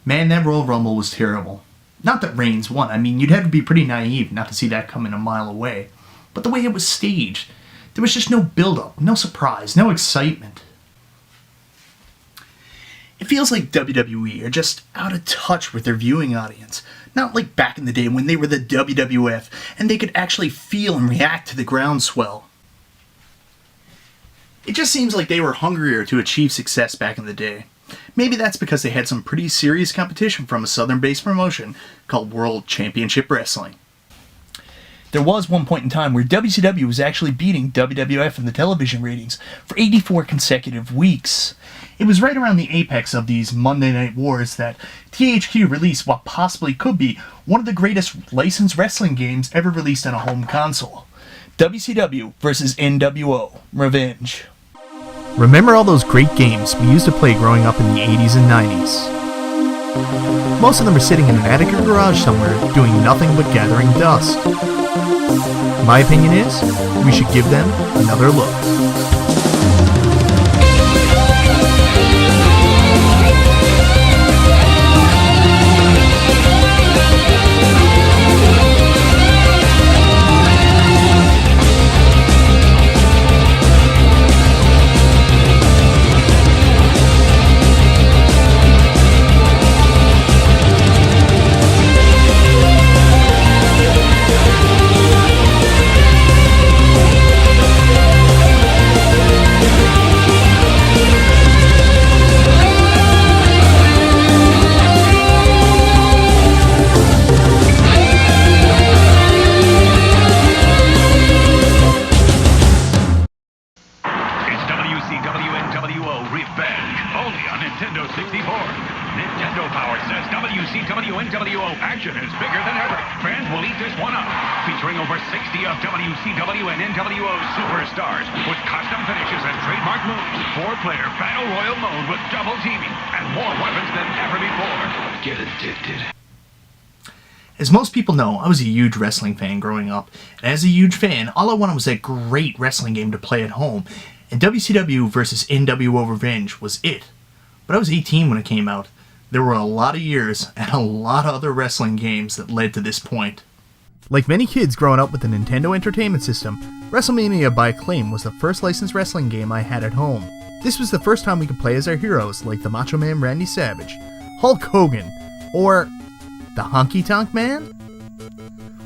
Man, that Royal Rumble was terrible. Not that Reigns won. I mean, you'd have to be pretty naive not to see that coming a mile away. But the way it was staged, there was just no build-up, no surprise, no excitement. It feels like WWE are just out of touch with their viewing audience. Not like back in the day when they were the WWF and they could actually feel and react to the groundswell. It just seems like they were hungrier to achieve success back in the day. Maybe that's because they had some pretty serious competition from a southern-based promotion called World Championship Wrestling. There was one point in time where WCW was actually beating WWF in the television ratings for 84 consecutive weeks. It was right around the apex of these Monday Night Wars that THQ released what possibly could be one of the greatest licensed wrestling games ever released on a home console. WCW vs. NWO Revenge. Remember all those great games we used to play growing up in the 80s and 90s? Most of them are sitting in an attic or garage somewhere doing nothing but gathering dust. My opinion is, we should give them another look. WCW NWO Revenge, only on Nintendo 64. Nintendo Power says WCW NWO action is bigger than ever. Fans will eat this one up. Featuring over 60 of WCW and NWO superstars with custom finishes and trademark moves. 4-player Battle Royal mode with double teaming and more weapons than ever before. Get addicted. As most people know, I was a huge wrestling fan growing up, and as a huge fan, all I wanted was that great wrestling game to play at home, and WCW vs. NWO Revenge was it. But I was 18 when it came out. There were a lot of years and a lot of other wrestling games that led to this point. Like many kids growing up with the Nintendo Entertainment System, WrestleMania by Acclaim was the first licensed wrestling game I had at home. This was the first time we could play as our heroes like the Macho Man Randy Savage, Hulk Hogan, or the Honky Tonk Man?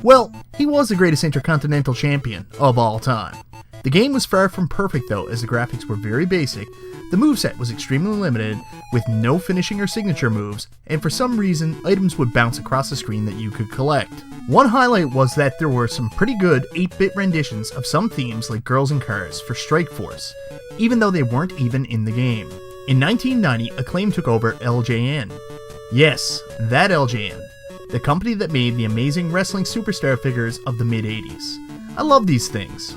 Well, he was the greatest Intercontinental Champion of all time. The game was far from perfect though, as the graphics were very basic, the moveset was extremely limited, with no finishing or signature moves, and for some reason, items would bounce across the screen that you could collect. One highlight was that there were some pretty good 8-bit renditions of some themes like Girls and Cars for Strike Force, even though they weren't even in the game. In 1990, Acclaim took over LJN. Yes, that LJN. The company that made the amazing wrestling superstar figures of the mid-80s. I love these things.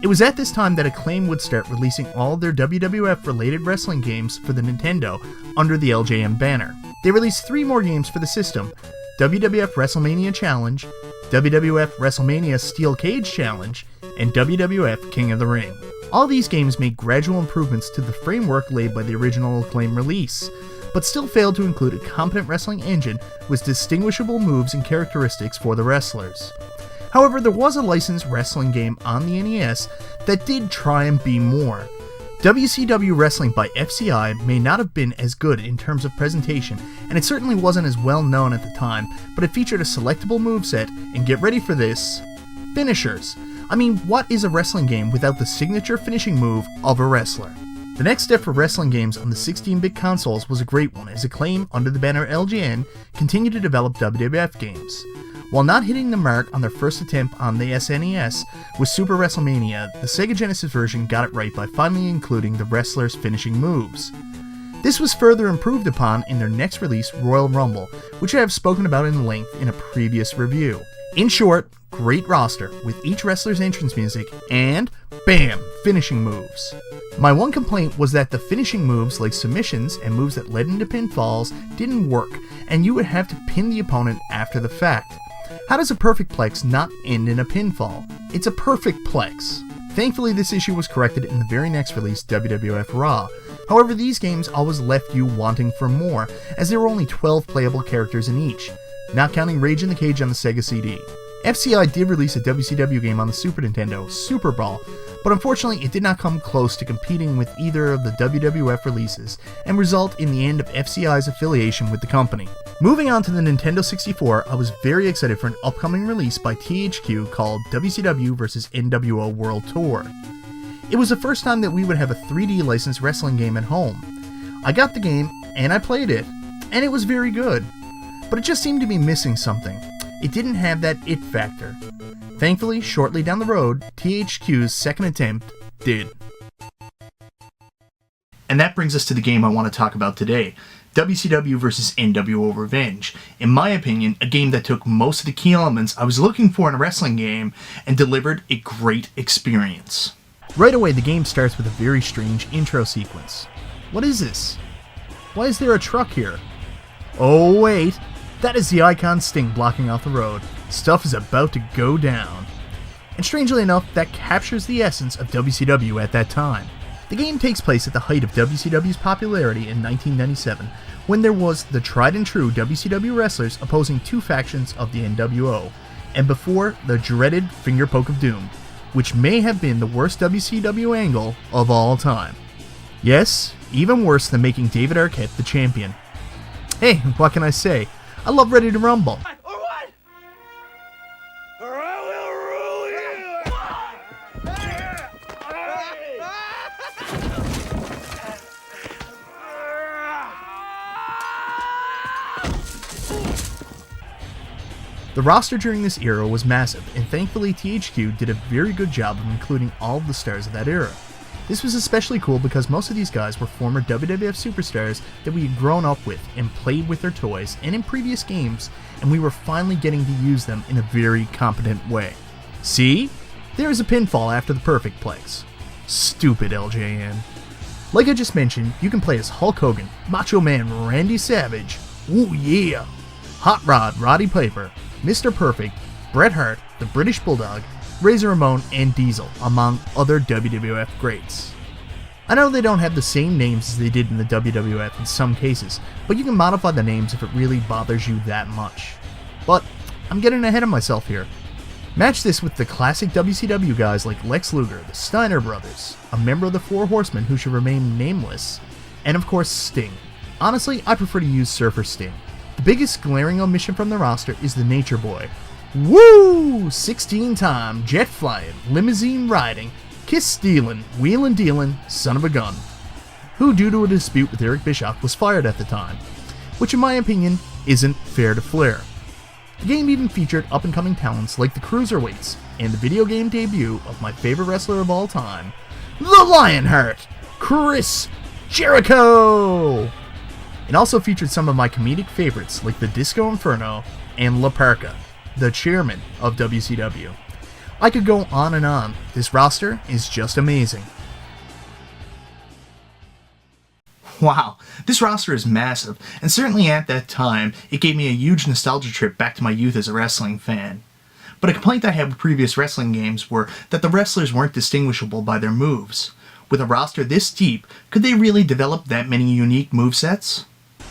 It was at this time that Acclaim would start releasing all of their WWF-related wrestling games for the Nintendo under the LJN banner. They released 3 more games for the system: WWF WrestleMania Challenge, WWF WrestleMania Steel Cage Challenge, and WWF King of the Ring. All these games made gradual improvements to the framework laid by the original Acclaim release, but still failed to include a competent wrestling engine with distinguishable moves and characteristics for the wrestlers. However, there was a licensed wrestling game on the NES that did try and be more. WCW Wrestling by FCI may not have been as good in terms of presentation, and it certainly wasn't as well known at the time, but it featured a selectable moveset, and get ready for this, finishers. I mean, what is a wrestling game without the signature finishing move of a wrestler? The next step for wrestling games on the 16-bit consoles was a great one, as Acclaim, under the banner LJN, continued to develop WWF games. While not hitting the mark on their first attempt on the SNES with Super WrestleMania, the Sega Genesis version got it right by finally including the wrestlers' finishing moves. This was further improved upon in their next release, Royal Rumble, which I have spoken about in length in a previous review. In short, great roster, with each wrestler's entrance music, and BAM! Finishing moves. My one complaint was that the finishing moves like submissions and moves that led into pinfalls didn't work, and you would have to pin the opponent after the fact. How does a perfect plex not end in a pinfall? It's a perfect plex. Thankfully, this issue was corrected in the very next release, WWF Raw. However, these games always left you wanting for more, as there were only 12 playable characters in each, not counting Rage in the Cage on the Sega CD. FCI did release a WCW game on the Super Nintendo, Super Brawl, but unfortunately it did not come close to competing with either of the WWF releases, and result in the end of FCI's affiliation with the company. Moving on to the Nintendo 64, I was very excited for an upcoming release by THQ called WCW vs. NWO World Tour. It was the first time that we would have a 3D licensed wrestling game at home. I got the game, and I played it, and it was very good, but it just seemed to be missing something. It didn't have that it factor. Thankfully, shortly down the road, THQ's second attempt did. And that brings us to the game I want to talk about today, WCW vs. NWO Revenge. In my opinion, a game that took most of the key elements I was looking for in a wrestling game and delivered a great experience. Right away, the game starts with a very strange intro sequence. What is this? Why is there a truck here? Oh wait, that is the icon Sting blocking off the road. Stuff is about to go down. And strangely enough, that captures the essence of WCW at that time. The game takes place at the height of WCW's popularity in 1997, when there was the tried and true WCW wrestlers opposing two factions of the NWO, and before the dreaded Finger Poke of Doom, which may have been the worst WCW angle of all time. Yes, even worse than making David Arquette the champion. Hey, what can I say? I love Ready to Rumble. Or what? Or I will rule you! The roster during this era was massive, and thankfully THQ did a very good job of including all of the stars of that era. This was especially cool because most of these guys were former WWF superstars that we had grown up with and played with their toys and in previous games, and we were finally getting to use them in a very competent way. See? There is a pinfall after the perfect place. Stupid LJN. Like I just mentioned, you can play as Hulk Hogan, Macho Man Randy Savage, ooh yeah, Hot Rod Roddy Piper, Mr. Perfect, Bret Hart, the British Bulldog, Razor Ramon, and Diesel, among other WWF greats. I know they don't have the same names as they did in the WWF in some cases, but you can modify the names if it really bothers you that much. But I'm getting ahead of myself here. Match this with the classic WCW guys like Lex Luger, the Steiner Brothers, a member of the Four Horsemen who should remain nameless, and of course Sting. Honestly, I prefer to use Surfer Sting. The biggest glaring omission from the roster is the Nature Boy. Woo! 16-time, jet flying, limousine riding, kiss stealing, wheelin' dealin', son of a gun, who due to a dispute with Eric Bischoff was fired at the time, which in my opinion isn't fair to Flair. The game even featured up-and-coming talents like the Cruiserweights, and the video game debut of my favorite wrestler of all time, the Lionheart, Chris Jericho! It also featured some of my comedic favorites like the Disco Inferno and La Parka, the chairman of WCW. I could go on and on. This roster is just amazing. Wow, this roster is massive, and certainly at that time, it gave me a huge nostalgia trip back to my youth as a wrestling fan. But a complaint I had with previous wrestling games were that the wrestlers weren't distinguishable by their moves. With a roster this deep, could they really develop that many unique movesets?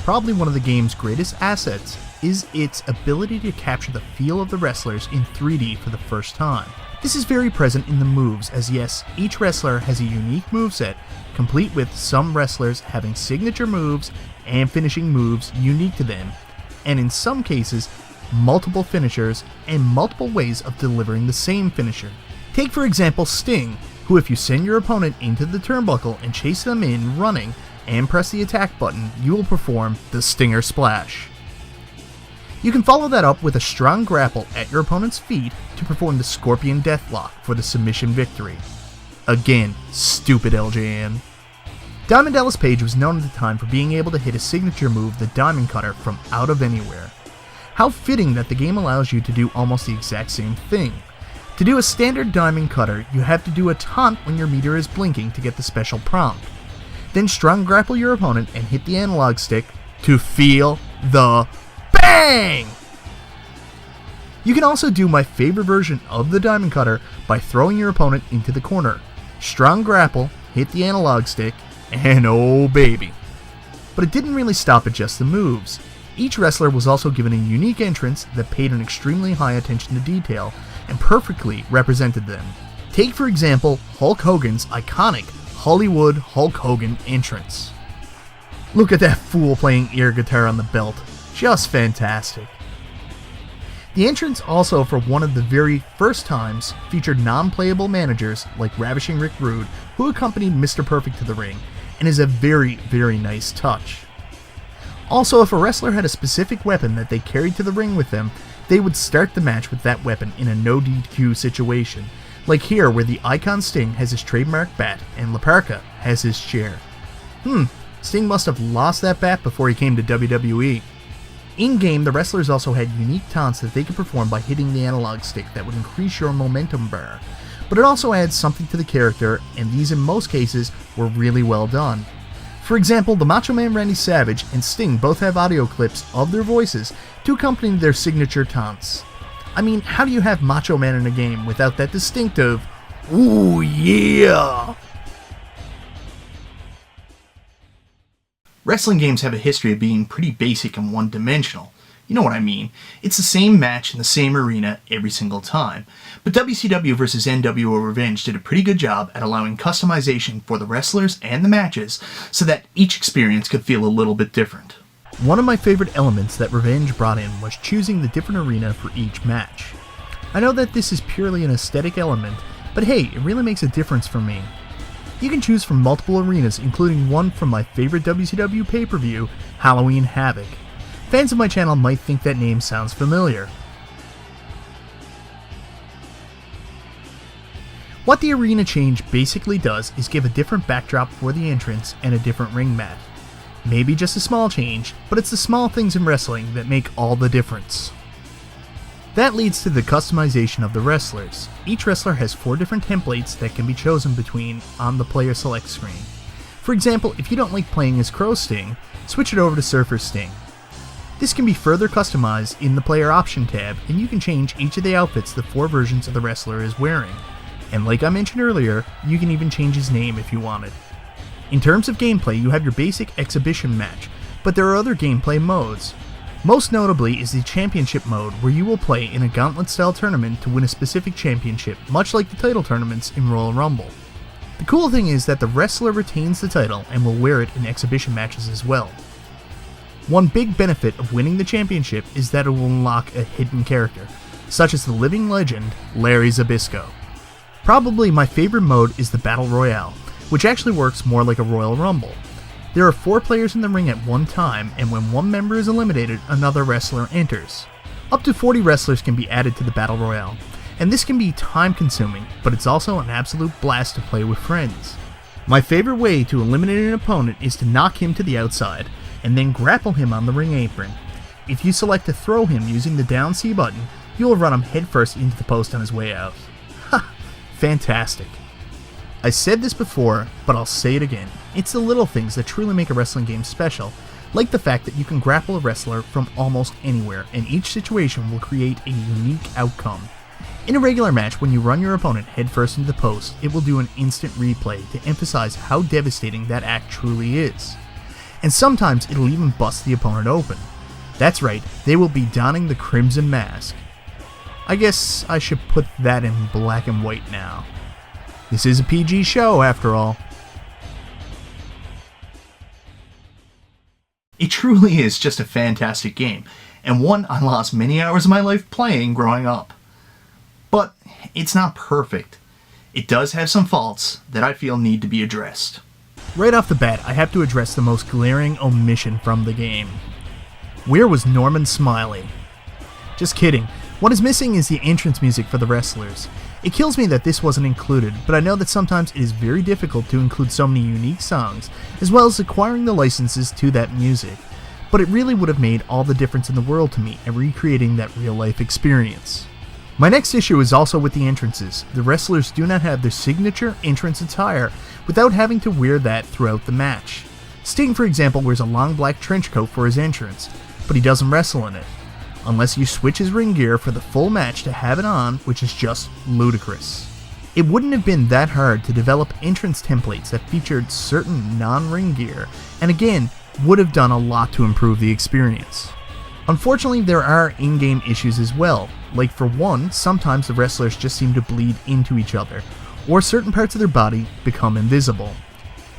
Probably one of the game's greatest assets is its ability to capture the feel of the wrestlers in 3D for the first time. This is very present in the moves, as yes, each wrestler has a unique moveset, complete with some wrestlers having signature moves and finishing moves unique to them, and in some cases, multiple finishers and multiple ways of delivering the same finisher. Take for example Sting, who if you send your opponent into the turnbuckle and chase them in running, and press the attack button, you will perform the Stinger Splash. You can follow that up with a strong grapple at your opponent's feet to perform the Scorpion Deathlock for the submission victory. Again, stupid LJN. Diamond Dallas Page was known at the time for being able to hit a signature move, the Diamond Cutter, from out of anywhere. How fitting that the game allows you to do almost the exact same thing. To do a standard Diamond Cutter, you have to do a taunt when your meter is blinking to get the special prompt. Then strong grapple your opponent and hit the analog stick to feel the bang! You can also do my favorite version of the Diamond Cutter by throwing your opponent into the corner. Strong grapple, hit the analog stick, And oh baby. But it didn't really stop at just the moves. Each wrestler was also given a unique entrance that paid an extremely high attention to detail and perfectly represented them. Take for example Hulk Hogan's iconic Hollywood Hulk Hogan entrance. Look at that fool playing air guitar on the belt. Just fantastic. The entrance also for one of the very first times featured non-playable managers like Ravishing Rick Rude, who accompanied Mr. Perfect to the ring, and is a very, very nice touch. Also, if a wrestler had a specific weapon that they carried to the ring with them, they would start the match with that weapon in a no DQ situation, like here where the Icon Sting has his trademark bat and La Parka has his chair. Sting must have lost that bat before he came to WWE. In-game, the wrestlers also had unique taunts that they could perform by hitting the analog stick that would increase your momentum bar, but it also adds something to the character, and these in most cases were really well done. For example, the Macho Man Randy Savage and Sting both have audio clips of their voices to accompany their signature taunts. I mean, how do you have Macho Man in a game without that distinctive, "Ooh yeah"? Wrestling games have a history of being pretty basic and one-dimensional. You know what I mean. It's the same match in the same arena every single time. But WCW vs. NWO Revenge did a pretty good job at allowing customization for the wrestlers and the matches so that each experience could feel a little bit different. One of my favorite elements that Revenge brought in was choosing the different arena for each match. I know that this is purely an aesthetic element, but hey, it really makes a difference for me. You can choose from multiple arenas, including one from my favorite WCW pay-per-view, Halloween Havoc. Fans of my channel might think that name sounds familiar. What the arena change basically does is give a different backdrop for the entrance and a different ring mat. Maybe just a small change, but it's the small things in wrestling that make all the difference. That leads to the customization of the wrestlers. Each wrestler has 4 different templates that can be chosen between on the player select screen. For example, if you don't like playing as Crow Sting, switch it over to Surfer Sting. This can be further customized in the player option tab, and you can change each of the outfits the 4 versions of the wrestler is wearing. And like I mentioned earlier, you can even change his name if you wanted. In terms of gameplay, you have your basic exhibition match, but there are other gameplay modes. Most notably is the championship mode, where you will play in a gauntlet-style tournament to win a specific championship, much like the title tournaments in Royal Rumble. The cool thing is that the wrestler retains the title and will wear it in exhibition matches as well. One big benefit of winning the championship is that it will unlock a hidden character, such as the living legend, Larry Zbyszko. Probably my favorite mode is the Battle Royale, which actually works more like a Royal Rumble. There are 4 players in the ring at one time, and when one member is eliminated, another wrestler enters. Up to 40 wrestlers can be added to the Battle Royale, and this can be time consuming, but it's also an absolute blast to play with friends. My favorite way to eliminate an opponent is to knock him to the outside, and then grapple him on the ring apron. If you select to throw him using the down C button, you will run him headfirst into the post on his way out. Ha! Fantastic. I said this before, but I'll say it again. It's the little things that truly make a wrestling game special, like the fact that you can grapple a wrestler from almost anywhere, and each situation will create a unique outcome. In a regular match, when you run your opponent headfirst into the post, it will do an instant replay to emphasize how devastating that act truly is. And sometimes it'll even bust the opponent open. That's right, they will be donning the Crimson Mask. I guess I should put that in black and white now. This is a PG show, after all. It truly is just a fantastic game, and one I lost many hours of my life playing growing up. But it's not perfect. It does have some faults that I feel need to be addressed. Right off the bat, I have to address the most glaring omission from the game. Where was Norman Smiley? Just kidding. What is missing is the entrance music for the wrestlers. It kills me that this wasn't included, but I know that sometimes it is very difficult to include so many unique songs, as well as acquiring the licenses to that music. But it really would have made all the difference in the world to me in recreating that real-life experience. My next issue is also with the entrances. The wrestlers do not have their signature entrance attire without having to wear that throughout the match. Sting, for example, wears a long black trench coat for his entrance, but he doesn't wrestle in it, unless you switch his ring gear for the full match to have it on, which is just ludicrous. It wouldn't have been that hard to develop entrance templates that featured certain non-ring gear, and again, would have done a lot to improve the experience. Unfortunately, there are in-game issues as well, like for one, sometimes the wrestlers just seem to bleed into each other, or certain parts of their body become invisible.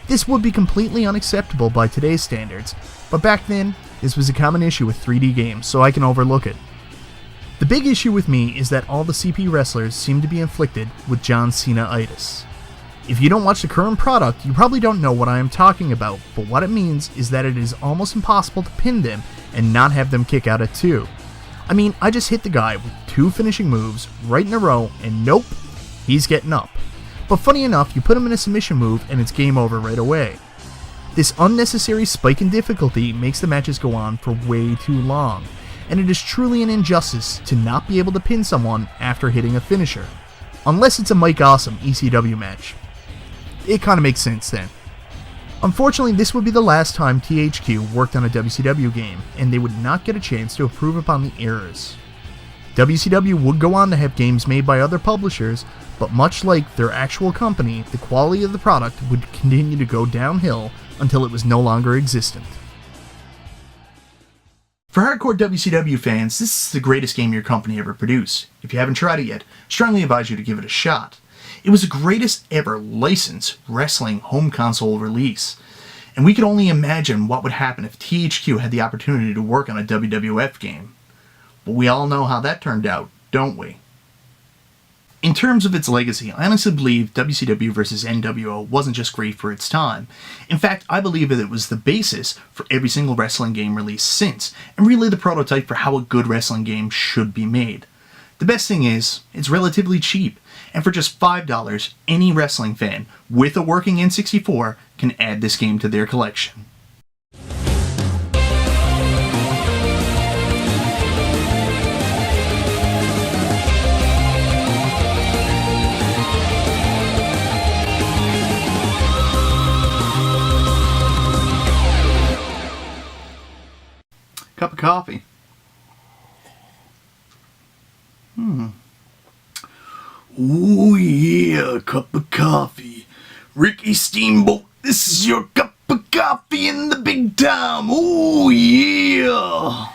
This would be completely unacceptable by today's standards, but back then, this was a common issue with 3D games, so I can overlook it. The big issue with me is that all the CP wrestlers seem to be inflicted with John Cena-itis. If you don't watch the current product, you probably don't know what I am talking about, but what it means is that it is almost impossible to pin them and not have them kick out at 2. I mean, I just hit the guy with 2 finishing moves right in a row, and nope, he's getting up. But funny enough, you put him in a submission move and it's game over right away. This unnecessary spike in difficulty makes the matches go on for way too long, and it is truly an injustice to not be able to pin someone after hitting a finisher. Unless it's a Mike Awesome ECW match. It kinda makes sense then. Unfortunately, this would be the last time THQ worked on a WCW game, and they would not get a chance to improve upon the errors. WCW would go on to have games made by other publishers, but much like their actual company, the quality of the product would continue to go downhill until it was no longer existent. For hardcore WCW fans, this is the greatest game your company ever produced. If you haven't tried it yet, strongly advise you to give it a shot. It was the greatest ever licensed wrestling home console release, and we could only imagine what would happen if THQ had the opportunity to work on a WWF game. But we all know how that turned out, don't we? In terms of its legacy, I honestly believe WCW vs. NWO wasn't just great for its time. In fact, I believe that it was the basis for every single wrestling game released since, and really the prototype for how a good wrestling game should be made. The best thing is, it's relatively cheap, and for just $5, any wrestling fan with a working N64 can add this game to their collection. Cup of coffee. Ooh yeah, a cup of coffee. Ricky Steamboat, this is your cup of coffee in the big time. Ooh yeah.